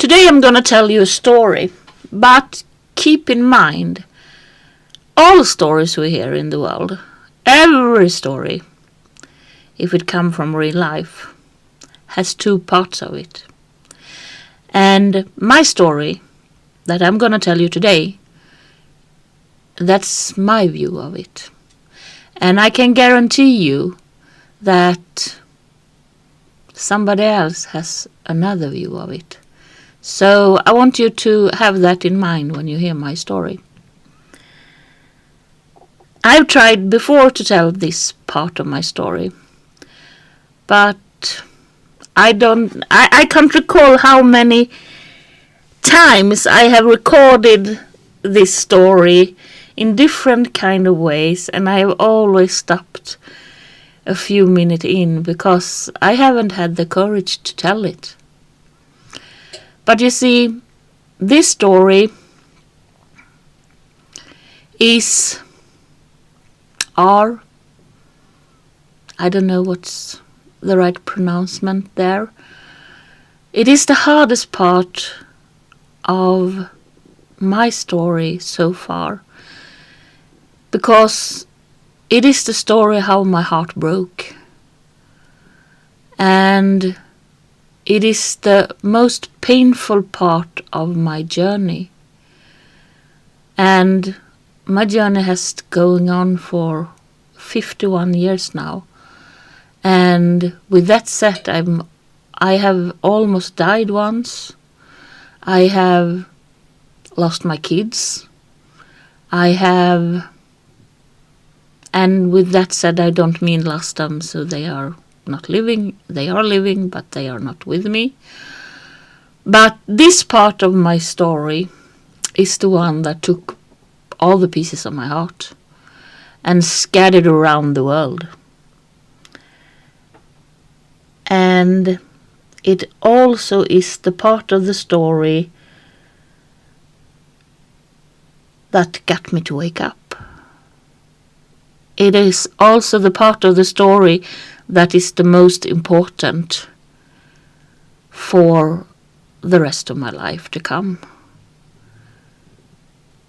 Today I'm going to tell you a story, but keep in mind, all stories we hear in the world, every story, if it comes from real life, has two parts of it. And my story that I'm going to tell you today, that's my view of it. And I can guarantee you that somebody else has another view of it. So I want you to have that in mind when you hear my story. I've tried before to tell this part of my story, but I can't recall how many times I have recorded this story in different kind of ways, and I have always stopped a few minutes in because I haven't had the courage to tell it. But you see, this story is I don't know what's the right pronouncement there. It is the hardest part of my story so far, because it is the story how my heart broke, and it is the most painful part of my journey. And my journey has going on for 51 years now. And with that said, I have almost died once. I have lost my kids. And with that said, I don't mean lost them, so they are not living. They are living, but they are not with me. But this part of my story is the one that took all the pieces of my heart and scattered around the world. And it also is the part of the story that got me to wake up. It is also the part of the story that is the most important for the rest of my life to come.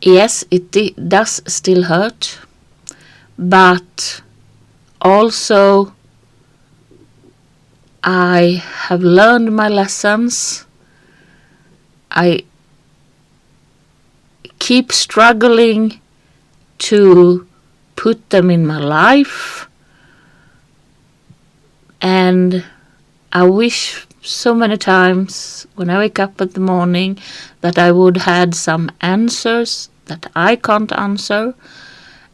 Yes, it does still hurt, but also I have learned my lessons. I keep struggling to put them in my life, and I wish so many times when I wake up in the morning that I would had some answers that I can't answer,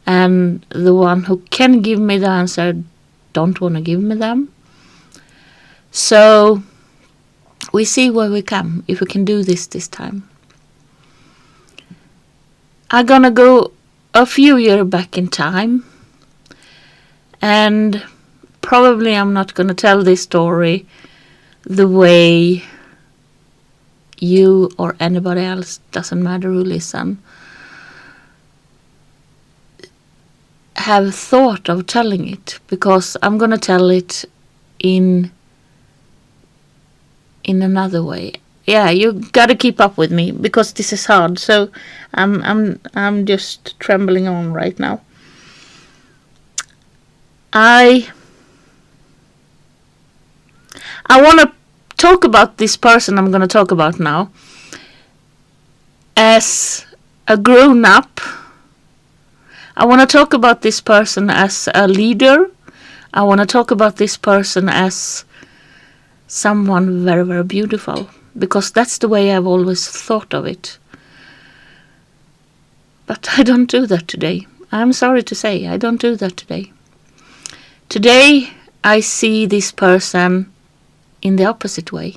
and the one who can give me the answer don't want to give me them. So we see where we come if we can do this time. I'm gonna go a few years back in time, and probably I'm not gonna tell this story the way you or anybody else, doesn't matter who listen, have thought of telling it, because I'm gonna tell it in another way. Yeah, you gotta keep up with me because this is hard. So I'm just trembling on right now. I want to talk about this person I'm going to talk about now as a grown-up. I want to talk about this person as a leader. I want to talk about this person as someone very, very beautiful, because that's the way I've always thought of it. But I don't do that today. I'm sorry to say, I don't do that today. Today, I see this person in the opposite way.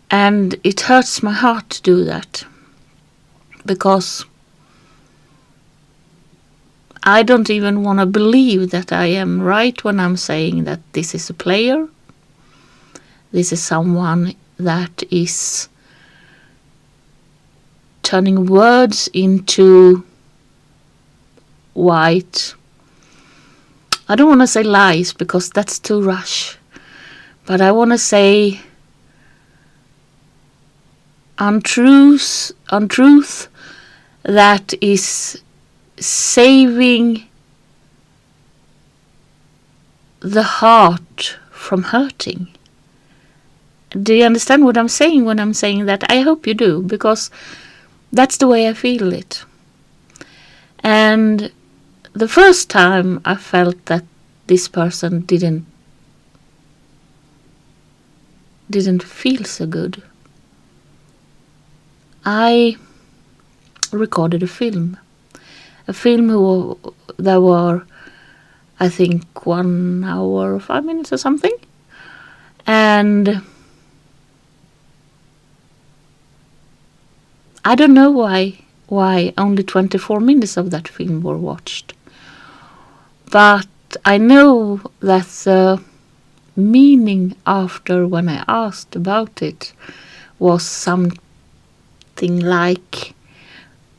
And it hurts my heart to do that, because I don't even want to believe that I am right when I'm saying that this is a player. This is someone that is turning words into white. I don't want to say lies because that's too rush. But I want to say untruth that is saving the heart from hurting. Do you understand what I'm saying when I'm saying that? I hope you do, because that's the way I feel it. And the first time I felt that this person didn't feel so good, I recorded a film that were, I think, 1 hour or 5 minutes or something. And I don't know why only 24 minutes of that film were watched. But I know that the meaning after, when I asked about it, was something like,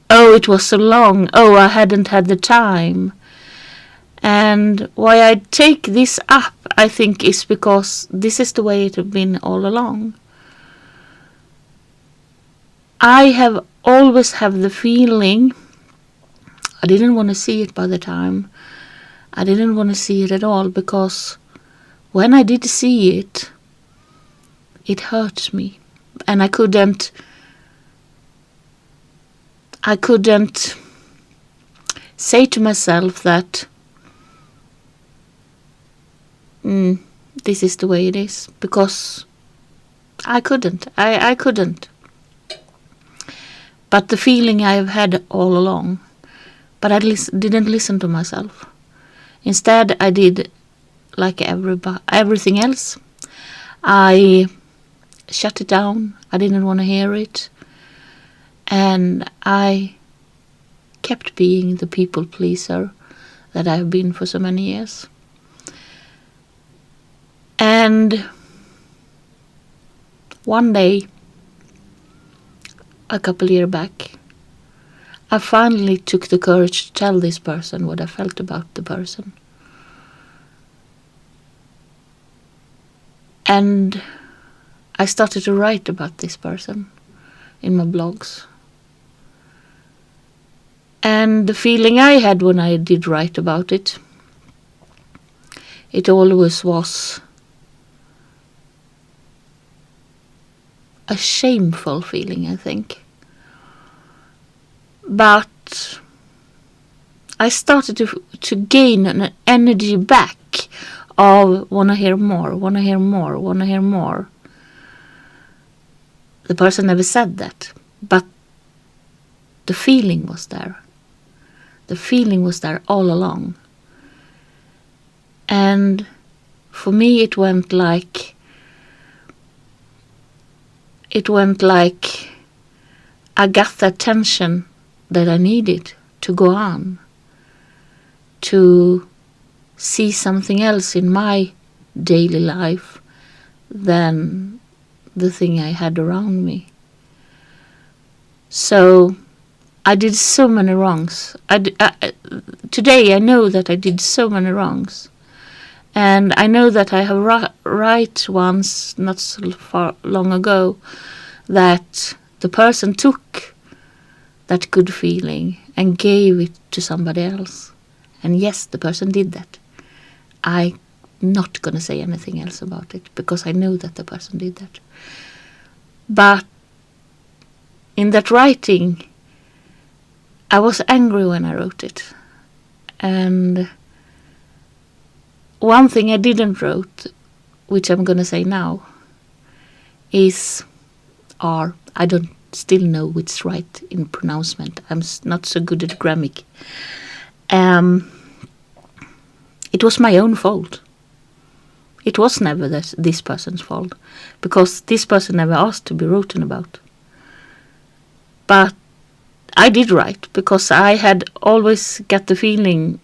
oh, it was so long, oh, I hadn't had the time. And why I take this up, I think, is because this is the way it has been all along. I have always have the feeling, I didn't want to see it by the time. I didn't want to see it at all, because when I did see it, it hurt me. And I couldn't say to myself that this is the way it is, because I couldn't. I couldn't. But the feeling I have had all along, but I didn't listen to myself. Instead, I did like everything else. I shut it down. I didn't want to hear it. And I kept being the people pleaser that I've been for so many years. And one day, a couple years back, I finally took the courage to tell this person what I felt about the person. And I started to write about this person in my blogs. And the feeling I had when I did write about it, it always was a shameful feeling, I think. But I started to gain an energy back of want to hear more. The person never said that, but the feeling was there. The feeling was there all along. And for me it went like I got the attention that I needed to go on, to see something else in my daily life than the thing I had around me. So I did so many wrongs. Today I know that I did so many wrongs. And I know that I have right once, not so far long ago, that the person took that good feeling and gave it to somebody else. And yes, the person did that. I'm not going to say anything else about it, because I know that the person did that. But in that writing, I was angry when I wrote it. And one thing I didn't wrote, which I'm going to say now, is I don't still know which right in pronouncement. I'm not so good at grammar. It was my own fault. It was never this person's fault, because this person never asked to be written about. But I did write, because I had always got the feeling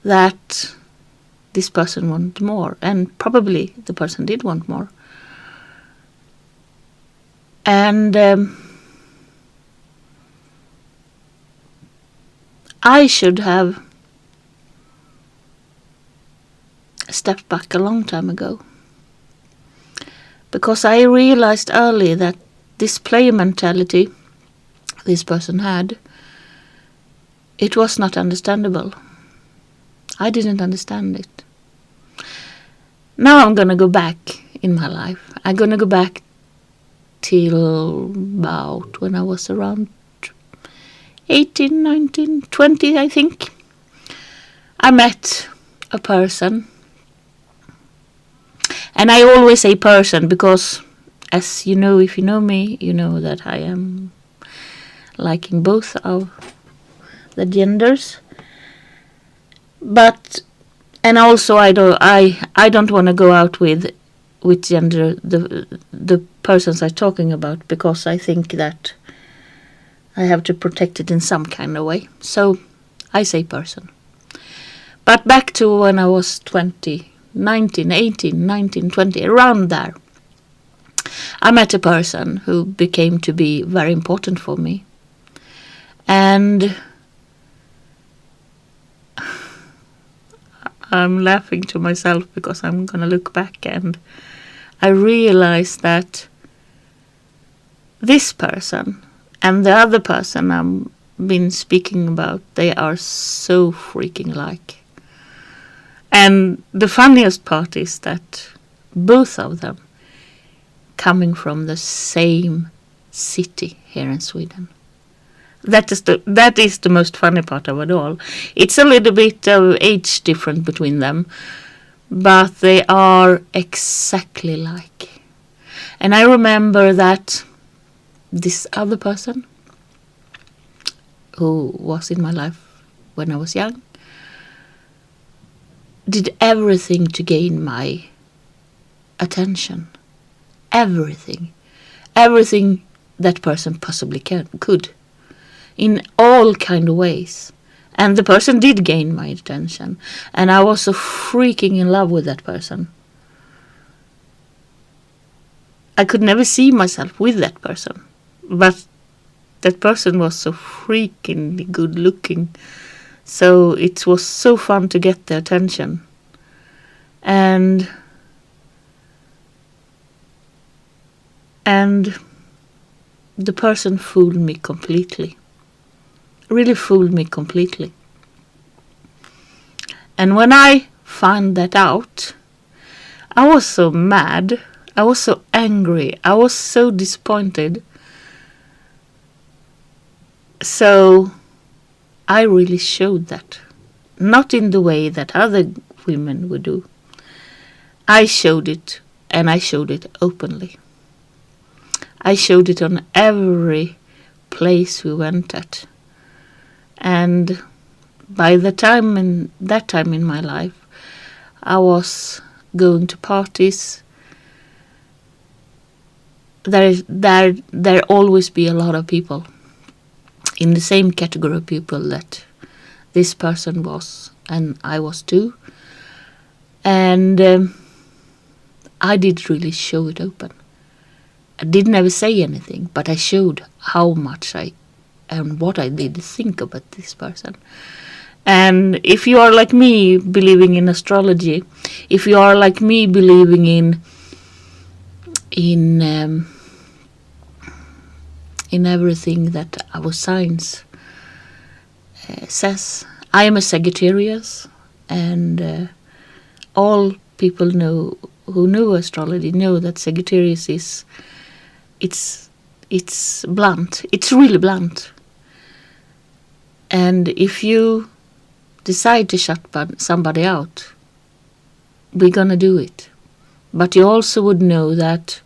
that this person wanted more, and probably the person did want more. And I should have stepped back a long time ago, because I realized early that this player mentality this person had, it was not understandable. I didn't understand it. Now I'm gonna go back in my life. I'm gonna go back till about when I was around 18, 19, 20, I think. I met a person. And I always say person because, as you know, if you know me, you know that I am liking both of the genders. But, and also I don't want to go out with gender the persons I'm talking about, because I think that I have to protect it in some kind of way. So I say person. But back to when I was 20, 19, 18, 19, 20, around there, I met a person who became to be very important for me. And I'm laughing to myself because I'm going to look back and I realize that this person and the other person I've been speaking about, they are so freaking alike. And the funniest part is that both of them coming from the same city here in Sweden. That is the most funny part of it all. It's a little bit of age difference between them, but they are exactly like. And I remember that this other person who was in my life when I was young did everything to gain my attention. Everything that person possibly could, in all kind of ways. And the person did gain my attention, and I was so freaking in love with that person. I could never see myself with that person, but that person was so freaking good looking. So it was so fun to get the attention. And the person fooled me completely. Really fooled me completely. And when I found that out, I was so mad. I was so angry. I was so disappointed. So I really showed that. Not in the way that other women would do. I showed it, and I showed it openly. I showed it on every place we went at. And by that time in my life, I was going to parties. There always be a lot of people in the same category of people that this person was, and I was too. And I did really show it open. I did never say anything, but I showed how much and what I did think about this person. And if you are like me, believing in astrology, if you are like me, believing in everything that our science says, I am a Sagittarius, and all people who know astrology know that Sagittarius is it's blunt. It's really blunt. And if you decide to shut somebody out, we're gonna do it. But you also would know that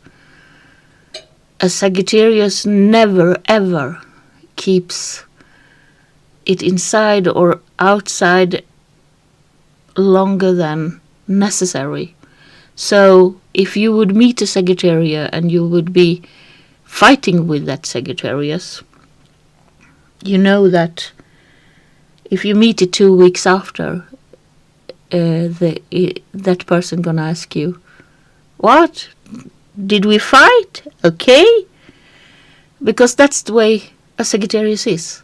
a Sagittarius never ever keeps it inside or outside longer than necessary. So if you would meet a Sagittarius and you would be fighting with that Sagittarius, you know that if you meet it 2 weeks after, that person gonna ask you, what? Did we fight? Okay? Because that's the way a Sagittarius is.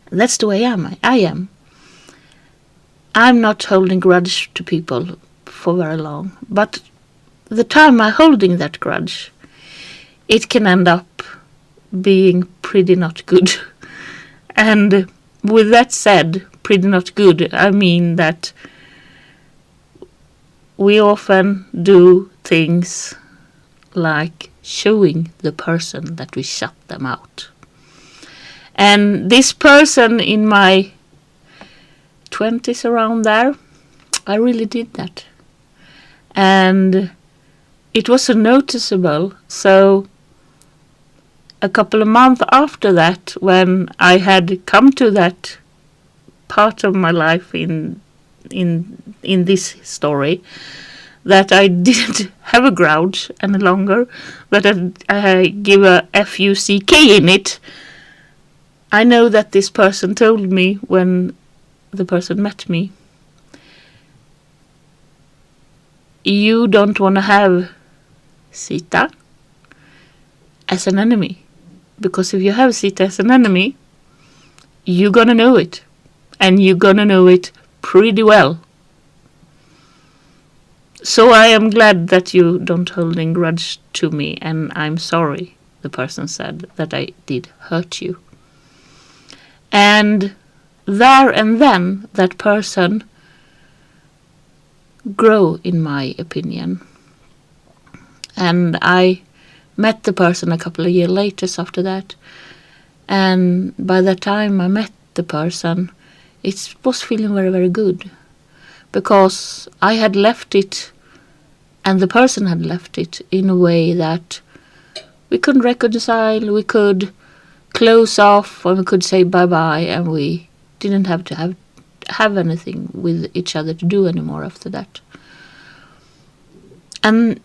That's the way I am. I'm not holding grudge to people for very long. But the time I'm holding that grudge, it can end up being pretty not good. And with that said, pretty not good, I mean that we often do things like showing the person that we shut them out. And this person in my 20s, around there, I really did that. And it was so noticeable. So a couple of months after that, when I had come to that part of my life in this story, that I didn't have a grouch any longer, but I give a F-U-C-K in it. I know that this person told me when the person met me, you don't want to have Zita as an enemy. Because if you have Zita as an enemy, you're gonna know it. And you're gonna know it pretty well. So I am glad that you don't hold a grudge to me, and I'm sorry, the person said, that I did hurt you. And there and then, that person grew, in my opinion. And I met the person a couple of years later after that. And by the time I met the person, it was feeling very, very good. Because I had left it, and the person had left it in a way that we couldn't reconcile, we could close off, and we could say bye-bye, and we didn't have to have anything with each other to do anymore after that. And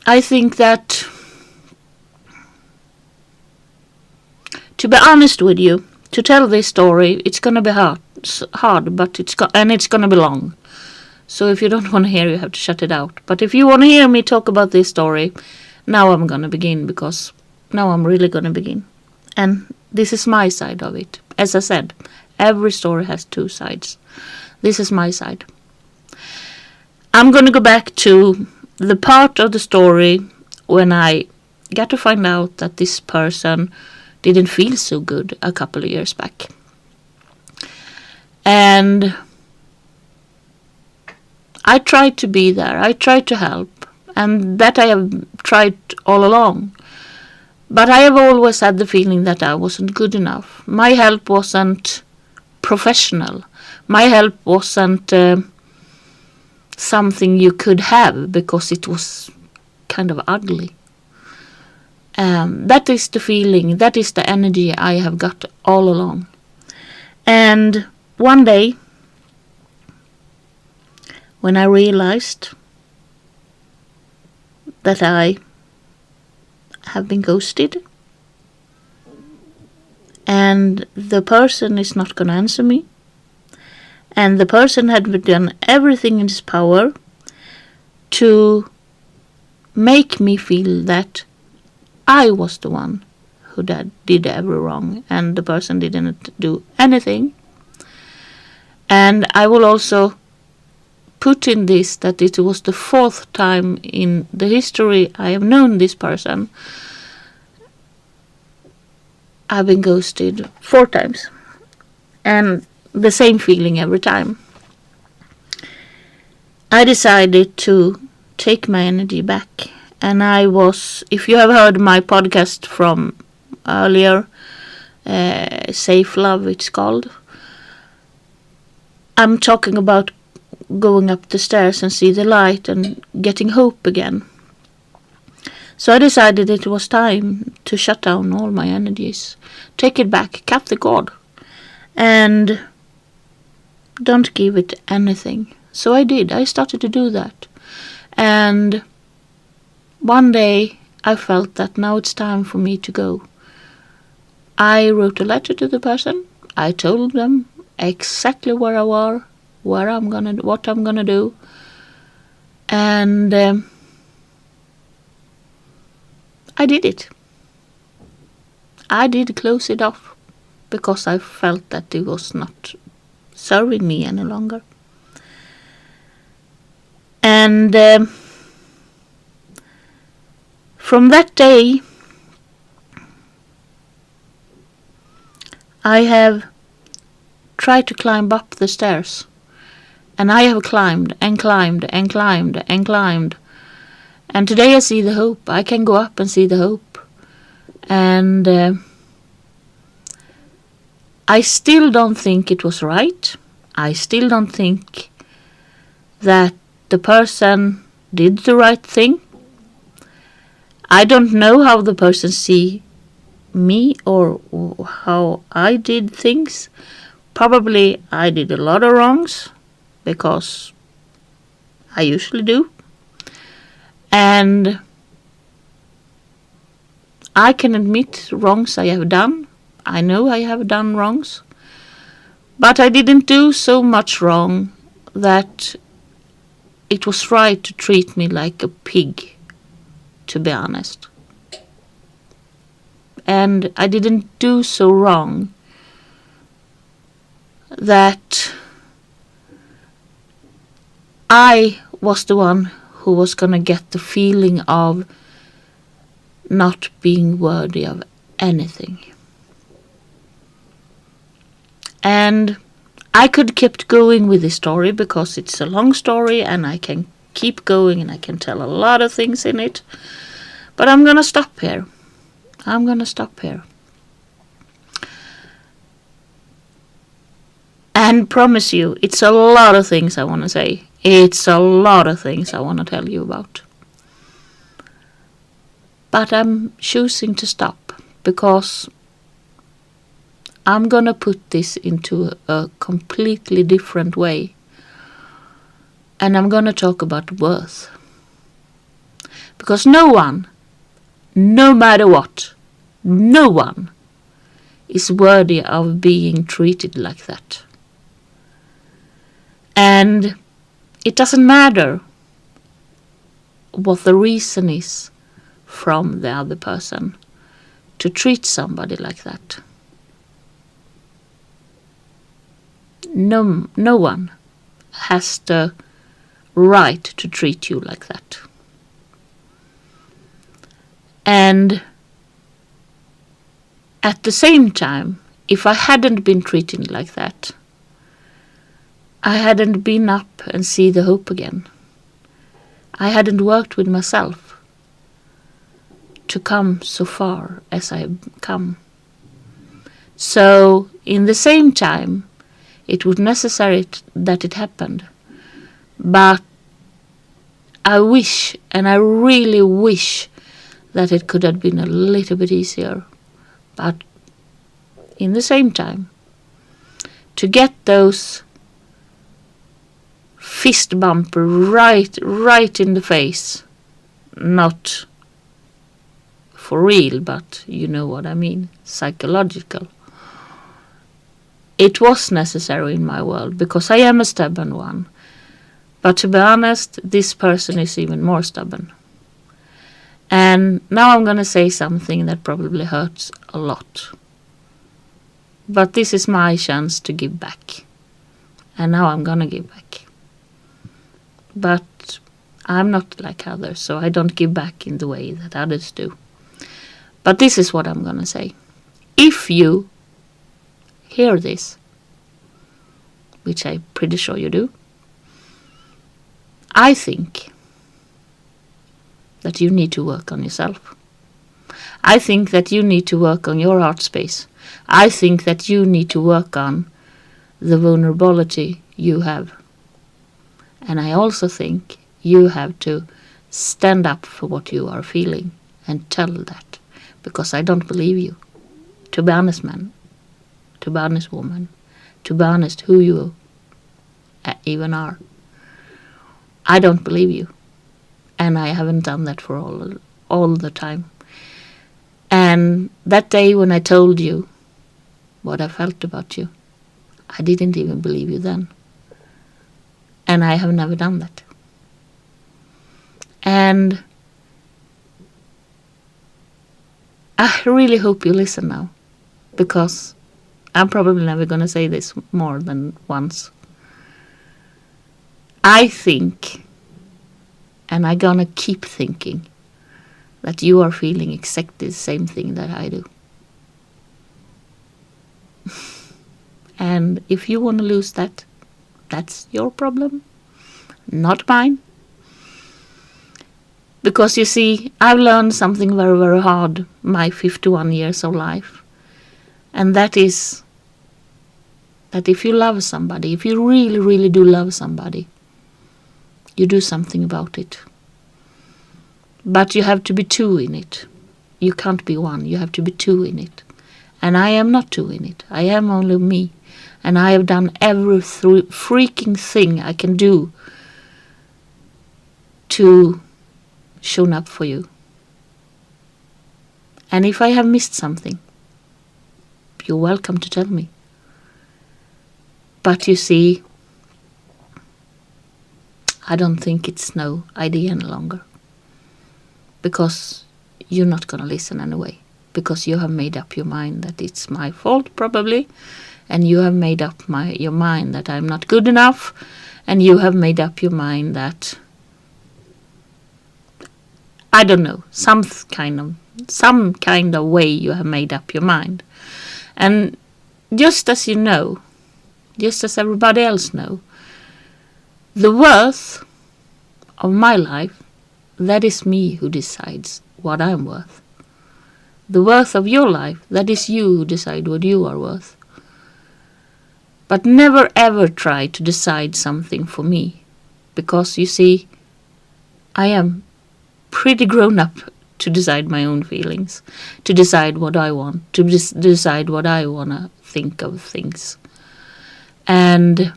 I think that, to be honest with you, to tell this story, it's going to be hard, but it's going to be long. So if you don't want to hear, you have to shut it out. But if you want to hear me talk about this story, now I'm going to begin, because now I'm really going to begin. And this is my side of it. As I said, every story has two sides. This is my side. I'm going to go back to the part of the story when I got to find out that this person didn't feel so good a couple of years back. And I tried to be there. I tried to help. And that I have tried all along. But I have always had the feeling that I wasn't good enough. My help wasn't professional. My help wasn't something you could have, because it was kind of ugly. That is the feeling, that is the energy I have got all along. And one day, when I realized that I have been ghosted, and the person is not going to answer me, and the person had done everything in his power to make me feel that I was the one who did every wrong, and the person didn't do anything. And I will also put in this that it was the 4th time in the history I have known this person. I've been ghosted 4 times. And the same feeling every time. I decided to take my energy back. And I was, if you have heard my podcast from earlier, Safe Love it's called, I'm talking about going up the stairs and see the light and getting hope again. So I decided it was time to shut down all my energies, take it back, cut the cord, and don't give it anything. So I did. I started to do that. And one day I felt that now it's time for me to go. I wrote a letter to the person. I told them exactly where I were, what I'm gonna do, and I did it. I did close it off because I felt that it was not serving me any longer. And from that day, I have tried to climb up the stairs. And I have climbed and climbed and climbed and climbed. And today I see the hope. I can go up and see the hope. And I still don't think it was right. I still don't think that the person did the right thing. I don't know how the person see me or how I did things. Probably I did a lot of wrongs, because I usually do. And I can admit wrongs I have done. I know I have done wrongs. But I didn't do so much wrong that it was right to treat me like a pig, to be honest. And I didn't do so wrong that I was the one who was gonna get the feeling of not being worthy of anything. And I could keep going with this story because it's a long story and I can keep going and I can tell a lot of things in it. But I'm gonna stop here. And promise you, it's a lot of things I want to say. It's a lot of things I want to tell you about. But I'm choosing to stop because I'm gonna put this into a completely different way. And I'm gonna talk about worth. Because no one, no matter what, no one is worthy of being treated like that. And it doesn't matter what the reason is from the other person to treat somebody like that. No one has the right to treat you like that. And at the same time, if I hadn't been treated like that, I hadn't been up and see the hope again. I hadn't worked with myself to come so far as I have come. So, in the same time, it was necessary that it happened. But I wish, and I really wish, that it could have been a little bit easier. But in the same time, to get those fist bump right in the face, not for real, but you know what I mean, psychological. It was necessary in my world because I am a stubborn one. But to be honest, this person is even more stubborn. And now I'm going to say something that probably hurts a lot. But this is my chance to give back. And now I'm going to give back. But I'm not like others, so I don't give back in the way that others do. But this is what I'm going to say. If you hear this, which I'm pretty sure you do, I think that you need to work on yourself. I think that you need to work on your heart space. I think that you need to work on the vulnerability you have. And I also think you have to stand up for what you are feeling and tell that. Because I don't believe you. To be honest, man. To be honest, woman. To be honest, who you even are. I don't believe you. And I haven't done that for all the time. And that day when I told you what I felt about you, I didn't even believe you then. And I have never done that. And I really hope you listen now. Because I'm probably never going to say this more than once. I think, and I'm going to keep thinking, that you are feeling exactly the same thing that I do. And if you want to lose that, that's your problem, not mine. Because you see, I've learned something very, very hard my 51 years of life. And that is that if you love somebody, if you really, really do love somebody, you do something about it. But you have to be two in it. You can't be one. You have to be two in it. And I am not two in it. I am only me. And I have done every freaking thing I can do to show up for you. And if I have missed something, you're welcome to tell me. But you see, I don't think it's no idea any longer. Because you're not going to listen anyway. Because you have made up your mind that it's my fault, probably. And you have made up your mind that I'm not good enough. And you have made up your mind that, I don't know, some kind of way you have made up your mind. And just as you know, just as everybody else know, the worth of my life, that is me who decides what I'm worth. The worth of your life, that is you who decide what you are worth. But never ever try to decide something for me. Because you see, I am pretty grown up to decide my own feelings. To decide what I want. To decide what I want to think of things. And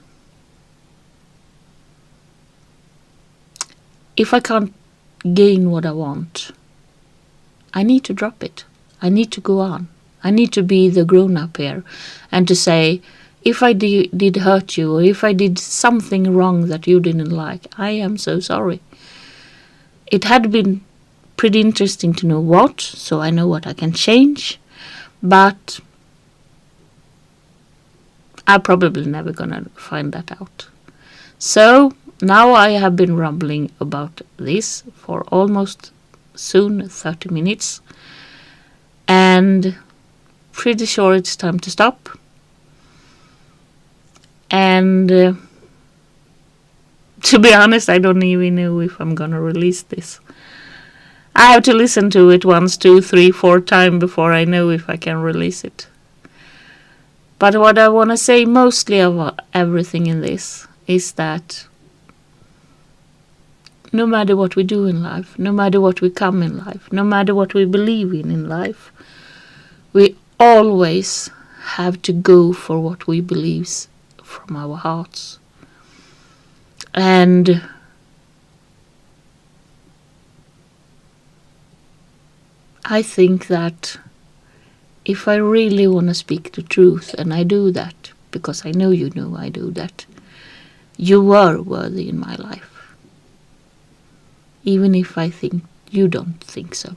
if I can't gain what I want, I need to drop it. I need to go on. I need to be the grown-up here and to say, if I did hurt you or if I did something wrong that you didn't like, I am so sorry. It had been pretty interesting to know what, so I know what I can change, but I'm probably never gonna find that out. So now I have been rumbling about this for almost soon 30 minutes, and pretty sure it's time to stop. And to be honest, I don't even know if I'm gonna release this. I have to listen to it once, 2, 3, 4 times before I know if I can release it. But what I want to say mostly of everything in this is that no matter what we do in life, no matter what we come in life, no matter what we believe in life, we always have to go for what we believe from our hearts. And I think that if I really want to speak the truth, and I do that, because I know you know I do that, you were worthy in my life. Even if I think you don't think so.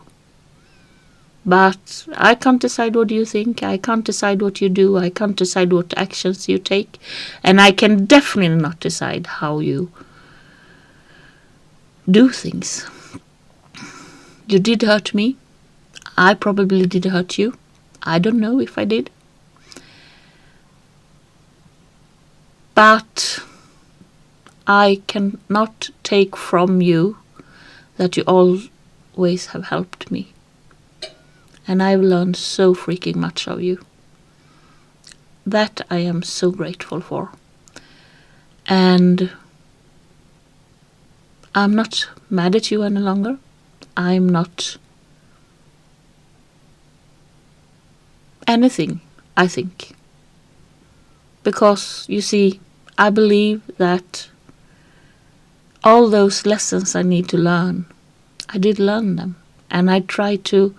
But I can't decide what you think, I can't decide what you do, I can't decide what actions you take, and I can definitely not decide how you do things. You did hurt me, I probably did hurt you. I don't know if I did. But I cannot take from you that you always have helped me. And I've learned so freaking much of you. That I am so grateful for. And I'm not mad at you any longer. I'm not anything, I think. Because, you see, I believe that all those lessons I need to learn, I did learn them. And I try to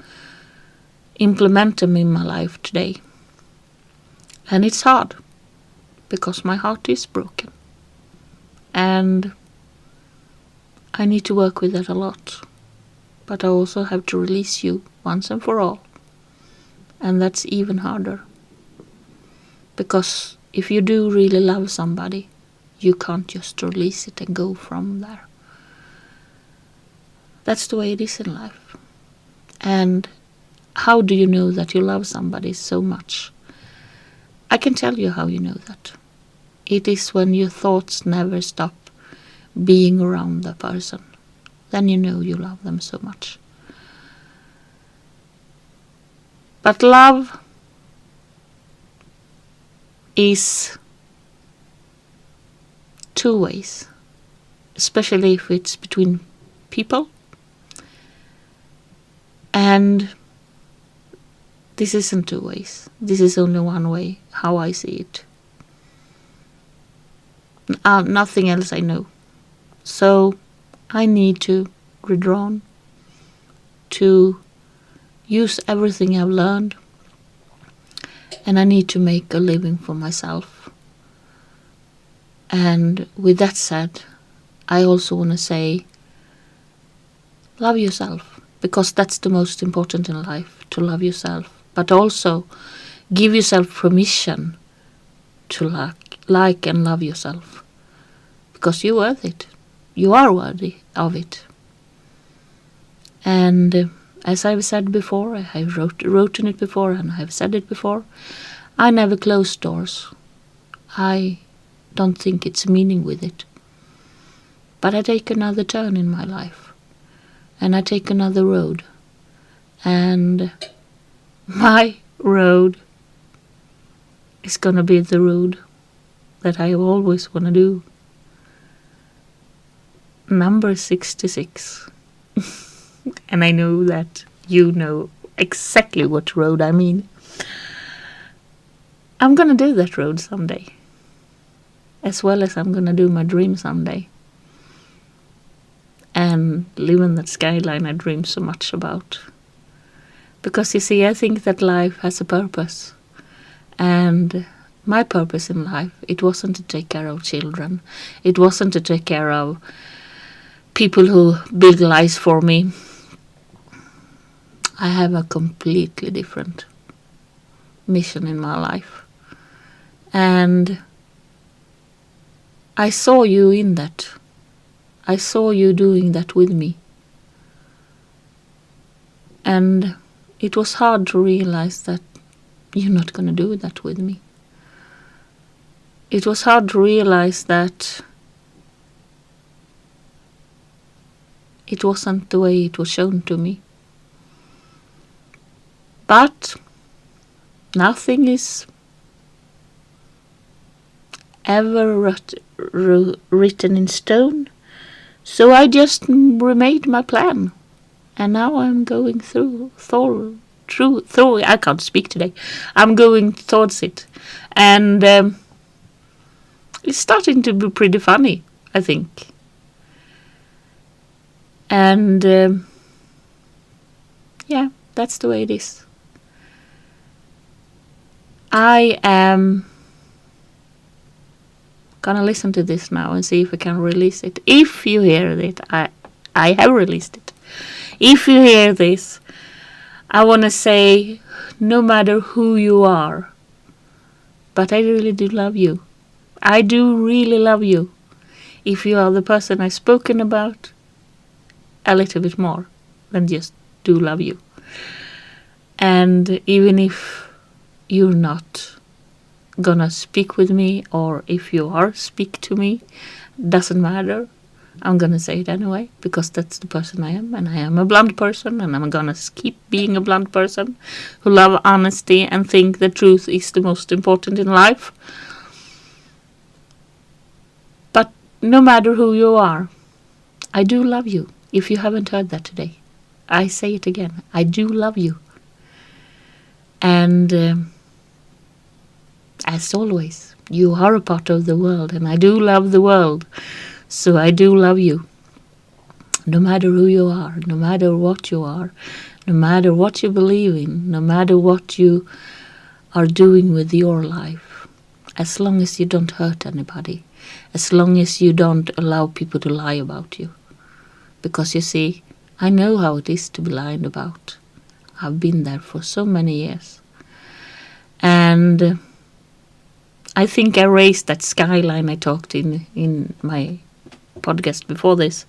implement them in my life today. And it's hard. Because my heart is broken. And I need to work with that a lot. But I also have to release you once and for all. And that's even harder. Because if you do really love somebody, you can't just release it and go from there. That's the way it is in life. And how do you know that you love somebody so much? I can tell you how you know that. It is when your thoughts never stop being around the person. Then you know you love them so much. But love is two ways, especially if it's between people. And this isn't two ways. This is only one way, how I see it. Nothing else I know. So I need to redrawn to use everything I've learned, and I need to make a living for myself. And with that said, I also want to say, love yourself, because that's the most important in life, to love yourself, but also give yourself permission to like and love yourself, because you're worth it. You are worthy of it. And as I've said before, I have written it before, and I have said it before, I never close doors. I don't think it's a meaning with it. But I take another turn in my life, and I take another road. And my road is gonna be the road that I always want to do. Number 66. And I know that you know exactly what road I mean. I'm gonna do that road someday, as well as I'm gonna do my dream someday, and live in that skyline I dream so much about. Because you see, I think that life has a purpose, and my purpose in life, it wasn't to take care of children, it wasn't to take care of people who build lives for me. I have a completely different mission in my life. And I saw you in that. I saw you doing that with me. And it was hard to realize that you're not going to do that with me. It was hard to realize that it wasn't the way it was shown to me. But nothing is ever written in stone. So I just remade my plan. And now I'm going through, I can't speak today. I'm going towards it. And it's starting to be pretty funny, I think. And yeah, that's the way it is. I am gonna listen to this now and see if I can release it. If you hear it, I have released it. If you hear this, I want to say, no matter who you are, but I really do love you. I do really love you. If you are the person I've spoken about, a little bit more than just do love you. And even if you're not gonna speak with me, or if you are, speak to me, doesn't matter. I'm gonna say it anyway, because that's the person I am, and I am a blunt person, and I'm gonna keep being a blunt person who love honesty and think the truth is the most important in life. But no matter who you are, I do love you. If you haven't heard that today, I say it again. I do love you. And as always, you are a part of the world, and I do love the world. So I do love you. No matter who you are, no matter what you are, no matter what you believe in, no matter what you are doing with your life, as long as you don't hurt anybody, as long as you don't allow people to lie about you. Because you see, I know how it is to be lied about. I've been there for so many years. And I think I raised that skyline I talked in my podcast before this.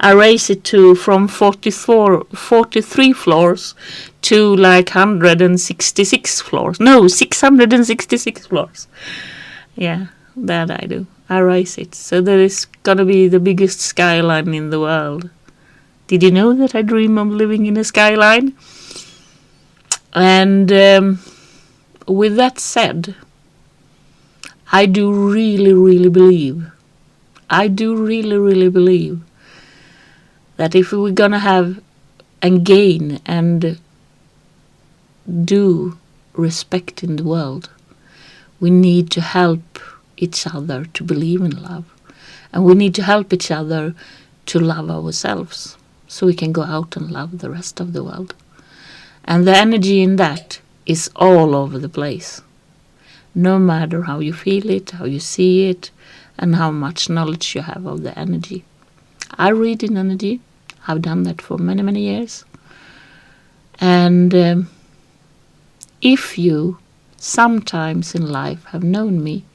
I raise it to from 43 floors to like 166 floors. No, 666 floors. Yeah, that I do. I raise it. So that is gonna be the biggest skyline in the world. Did you know that I dream of living in a skyline? And with that said, I do really believe that if we're gonna have and gain and do respect in the world, we need to help each other to believe in love. And we need to help each other to love ourselves so we can go out and love the rest of the world. And the energy in that is all over the place. No matter how you feel it, how you see it, and how much knowledge you have of the energy. I read in energy. I've done that for many years. And if you sometimes in life have known me,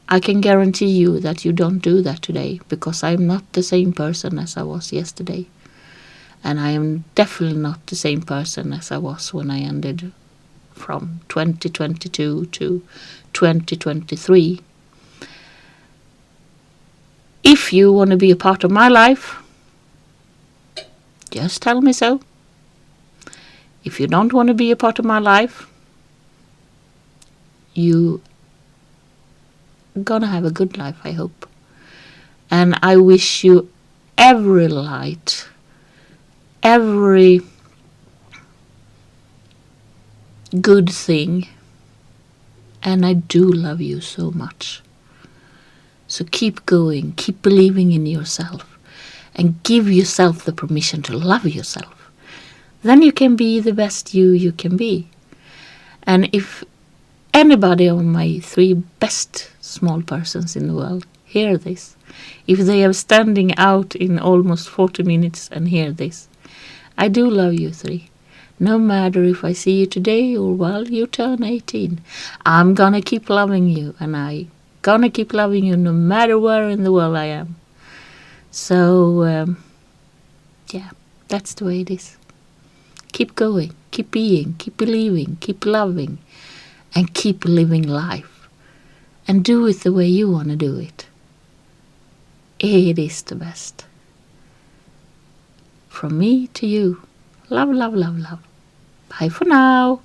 I can guarantee you that you don't do that today, because I'm not the same person as I was yesterday. And I am definitely not the same person as I was when I ended from 2022 to 2023. If you want to be a part of my life, just tell me so. If you don't want to be a part of my life, you gonna have a good life, I hope. And I wish you every light, every good thing. And I do love you so much. So keep going, keep believing in yourself, and give yourself the permission to love yourself. Then you can be the best you can be. And if anybody of my 3 best small persons in the world hear this, if they are standing out in almost 40 minutes and hear this, I do love you 3. No matter if I see you today or while you turn 18, I'm gonna keep loving you, and I gonna keep loving you no matter where in the world I am. So, yeah, that's the way it is. Keep going, keep being, keep believing, keep loving, and keep living life. And do it the way you want to do it. It is the best. From me to you. Love, love, love, love. Bye for now.